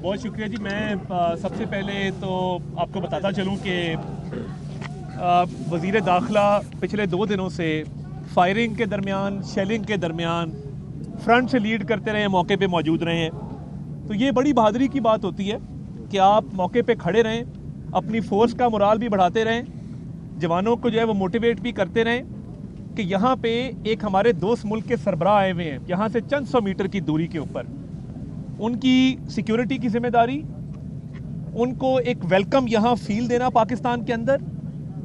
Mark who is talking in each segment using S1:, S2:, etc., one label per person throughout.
S1: बहुत शुक्रिया जी। मैं सबसे पहले तो आपको बताता चलूं कि वज़ीर दाखिला पिछले 2 दिनों से फायरिंग के दरमियान, शेलिंग के दरमियान फ्रंट से लीड करते रहे, मौके पे मौजूद रहे हैं। तो ये बड़ी बहादुरी की बात होती है कि आप मौके पे खड़े रहें, अपनी फ़ोर्स का मोराल भी बढ़ाते रहें, जवानों को जो है वो मोटिवेट भी करते रहें कि यहाँ पे एक हमारे दोस्त मुल्क के सरबराह आए हुए हैं, यहाँ से चंद 100 मीटर की दूरी के ऊपर। उनकी सिक्योरिटी की जिम्मेदारी, उनको एक वेलकम यहाँ फील देना पाकिस्तान के अंदर,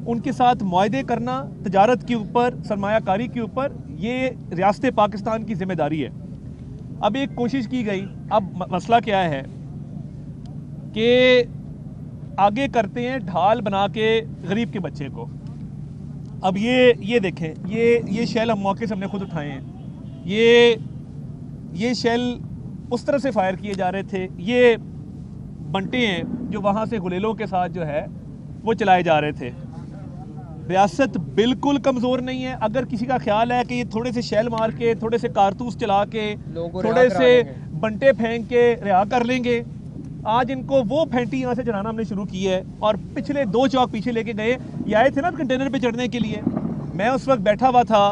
S1: उनके साथ मुआहदे करना तजारत के ऊपर, सरमायाकारी के ऊपर, ये रियासत पाकिस्तान की जिम्मेदारी है। अब एक कोशिश की गई, अब मसला क्या है कि आगे करते हैं ढाल बना के गरीब के बच्चे को। अब ये देखें, ये शेल हम मौके से हमने खुद उठाए हैं। ये शेल उस तरफ से फायर किए जा रहे थे, ये बंटे हैं जो वहाँ से गुलेलों के साथ जो है वो चलाए जा रहे थे। रियासत बिल्कुल कमज़ोर नहीं है। अगर किसी का ख्याल है कि ये थोड़े से शेल मार के, थोड़े से कारतूस चला के, थोड़े से बंटे फेंक के रिहा कर लेंगे, आज इनको वो फैंटी यहाँ से चलाना हमने शुरू की है। और पिछले 2 चौक पीछे लेके गए, ये आए थे ना कंटेनर पे चढ़ने के लिए। मैं उस वक्त बैठा हुआ था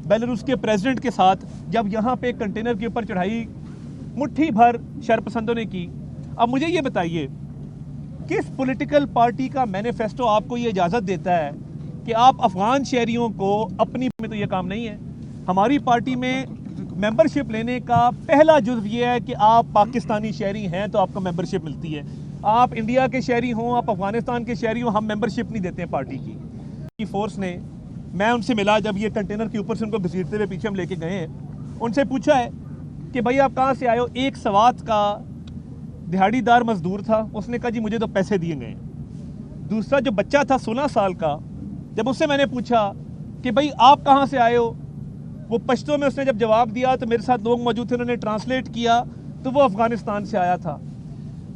S1: बेलारूस के प्रेसिडेंट के साथ, जब यहाँ पे कंटेनर के ऊपर चढ़ाई मुट्ठी भर शरपसंदों ने की। अब मुझे ये बताइए, किस पॉलिटिकल पार्टी का मैनिफेस्टो आपको ये इजाज़त देता है कि आप अफगान शहरियों को, अपनी में तो ये काम नहीं है। हमारी पार्टी में मेंबरशिप लेने का पहला जुज़्व ये है कि आप पाकिस्तानी शहरी हैं तो आपको मेंबरशिप मिलती है। आप इंडिया के शहरी हों, आप अफगानिस्तान के शहरी हों, हम मेंबरशिप नहीं देते हैं पार्टी की। फोर्स ने, मैं उनसे मिला जब ये कंटेनर के ऊपर से उनको घसीटते हुए पीछे हम लेके गए हैं, उनसे पूछा है कि भाई आप कहाँ से आए हो। एक सवात का दिहाड़ीदार मजदूर था, उसने कहा जी मुझे तो पैसे दिए गए। दूसरा जो बच्चा था 16 साल का, जब उससे मैंने पूछा कि भाई आप कहाँ से आए हो, वो पश्तो में उसने जब जवाब दिया तो मेरे साथ लोग मौजूद थे, उन्होंने ट्रांसलेट किया तो वो अफ़गानिस्तान से आया था।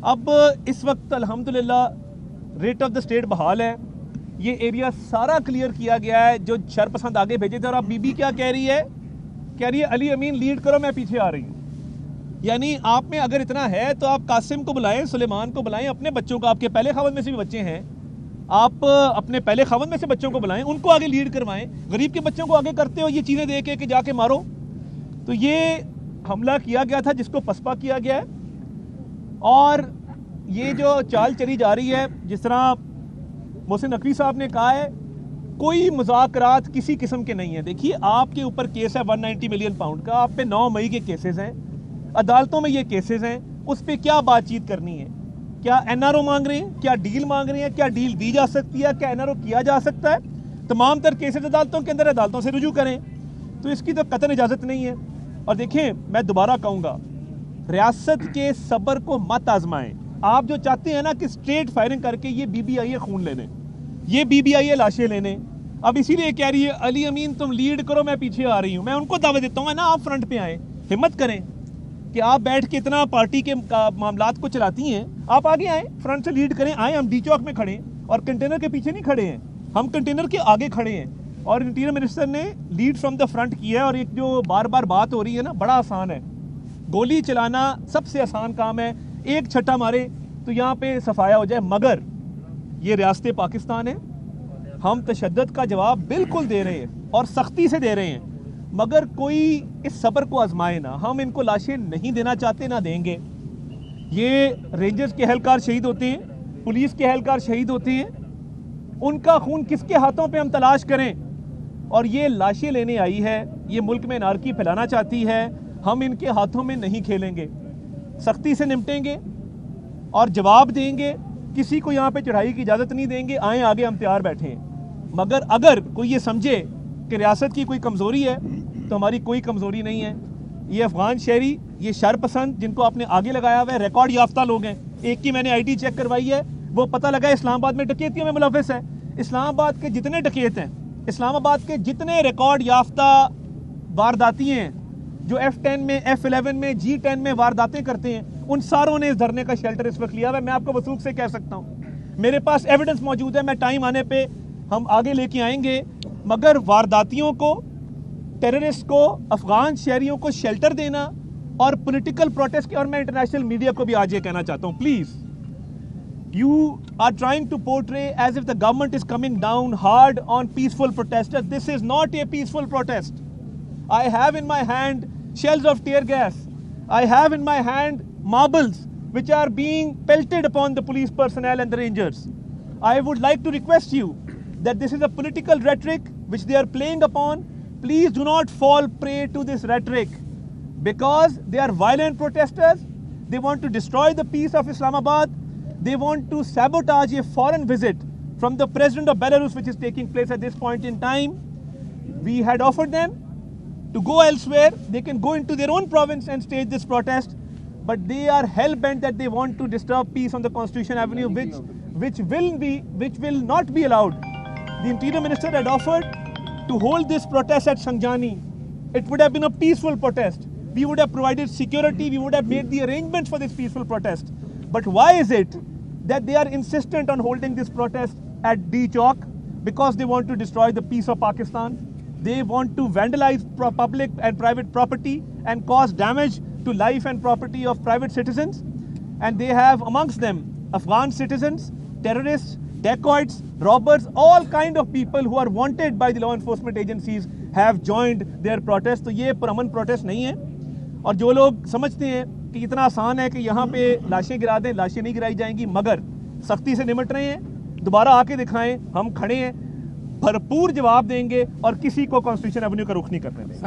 S1: अब इस वक्त अल्हम्दुलिल्लाह रेट ऑफ द स्टेट बहाल है, ये एरिया सारा क्लियर किया गया है। जो शरपसंद आगे भेजे थे, और अब बीबी क्या कह रही है, अली अमीन लीड करो, मैं पीछे आ रही हूँ। यानी आप में अगर इतना है तो आप कासिम को बुलाएं, सुलेमान को बुलाएं, अपने बच्चों को, आपके पहले खावत में से भी बच्चे हैं, आप अपने पहले खावत में से बच्चों को बुलाएं, उनको आगे लीड करवाएं। गरीब के बच्चों को आगे करते हो ये चीज़ें दे के कि जाके मारो। तो ये हमला किया गया था जिसको पसपा किया गया है, और ये जो चाल चली जा रही है, जिस तरह मोहसिन नकवी साहब ने कहा है, कोई मुज़ाकरात किसी किस्म के नहीं है। देखिए आपके ऊपर केस है 190 मिलियन पाउंड का, आप पे 9 मई के केसेस हैं, अदालतों में ये केसेस हैं, उस पर क्या बातचीत करनी है? क्या एनआरओ मांग रहे हैं, क्या डील मांग रहे हैं, क्या डील दी जा सकती है, क्या एनआरओ किया जा सकता है? तमाम तर केसेस अदालतों के अंदर, अदालतों से रुजू करें। तो इसकी तो कतई इजाज़त नहीं है। और देखें, मैं दोबारा कहूँगा, रियासत के सब्र को मत आजमाएं। आप जो चाहते हैं ना कि स्ट्रेट फायरिंग करके ये BBI खून लेने, ये BBI लाशें लेने, अब इसीलिए कह रही है अली अमीन तुम लीड करो, मैं पीछे आ रही हूँ। मैं उनको दावे देता हूँ ना, आप फ्रंट पे आए, हिम्मत करें कि आप बैठ के इतना पार्टी के मामलात को चलाती हैं, आप आगे आए, फ्रंट से लीड करें। आए, हम डी चौक में खड़े हैं और कंटेनर के पीछे नहीं खड़े हैं, हम कंटेनर के आगे खड़े हैं। और इंटीरियर मिनिस्टर ने लीड फ्रॉम द फ्रंट किया है। और एक जो बार बार बात हो रही है ना, बड़ा आसान है, गोली चलाना सबसे आसान काम है, एक छट्टा मारे तो यहाँ पे सफाया हो जाए। मगर ये रियासत पाकिस्तान है, हम तशद्दुद का जवाब बिल्कुल दे रहे हैं और सख्ती से दे रहे हैं, मगर कोई इस सब्र को आजमाए ना। हम इनको लाशें नहीं देना चाहते, ना देंगे। ये रेंजर्स के एहलकार शहीद होते हैं, पुलिस के एहलकार शहीद होते हैं, उनका खून किसके हाथों पे हम तलाश करें? और ये लाशें लेने आई है, ये मुल्क में नारकी फैलाना चाहती है, हम इनके हाथों में नहीं खेलेंगे, सख्ती से निपटेंगे और जवाब देंगे। किसी को यहाँ पे चढ़ाई की इजाज़त नहीं देंगे। आए आगे, हम तैयार बैठे हैं। मगर अगर कोई ये समझे कि रियासत की कोई कमज़ोरी है, तो हमारी कोई कमज़ोरी नहीं है। ये अफ़गान शहरी, ये शरपसंद जिनको आपने आगे लगाया हुआ है, रिकॉर्ड याफ्ता लोग हैं। एक की मैंने ID चेक करवाई है, वो पता लगा इस्लामाबाद में डकैतियों में मुलव्वस है। इस्लामाबाद के जितने डकैत हैं, इस्लामाबाद के जितने रिकॉर्ड याफ्ता वारदाती हैं, जो F10 में, F11 में, G10 में वारदातें करते हैं, उन सारों ने इस धरने का शेल्टर इस वक्त लिया हुआ है। मैं आपको वसूख से कह सकता हूँ, मेरे पास एविडेंस मौजूद है, मैं टाइम आने पे हम आगे लेके आएंगे। मगर वारदातियों को, टेररिस्ट को, अफगान शहरियों को शेल्टर देना, اور پولیٹیکل پروٹیسٹ کی. اور میں انٹرنیشنل میڈیا کو بھی آج یہ کہنا چاہتا ہوں, please you are trying to portray as if the government is coming down hard on peaceful protesters. This is not a peaceful protest. I have in my hand shells of tear gas. I have in my hand marbles which are being pelted upon the police personnel and the rangers. I would like to request you that this is a political rhetoric which they are playing upon. Please do not fall prey to this rhetoric, because they are violent protesters. They want to destroy the peace of Islamabad. They want to sabotage a foreign visit from the president of Belarus, which is taking place at this point in time. We had offered them to go elsewhere. They can go into their own province and stage this protest, but they are hell-bent that they want to disturb peace on the Constitution Avenue, which will not be allowed. The Interior Minister had offered to hold this protest at Sangjani. It would have been a peaceful protest. We would have provided security. We would have made the arrangements for this peaceful protest. But why is it that they are insistent on holding this protest at D Chowk? Because they want to destroy the peace of Pakistan. They want to vandalize public and private property and cause damage to life and property of private citizens. And they have amongst them Afghan citizens, terrorists, dacoits, robbers, all kind of people who are wanted by the law enforcement agencies have joined their protest. تو یہ پرامن protest نہیں ہے. اور جو لوگ سمجھتے ہیں کہ اتنا آسان ہے کہ یہاں پہ لاشیں گرا دیں, لاشیں نہیں گرائی جائیں گی, مگر سختی سے نمٹ رہے ہیں. دوبارہ آ کے دکھائیں, ہم کھڑے ہیں, بھرپور جواب دیں گے اور کسی کو کانسٹیٹیوشن ایونیو کا رخ نہیں کرنے دیں گے.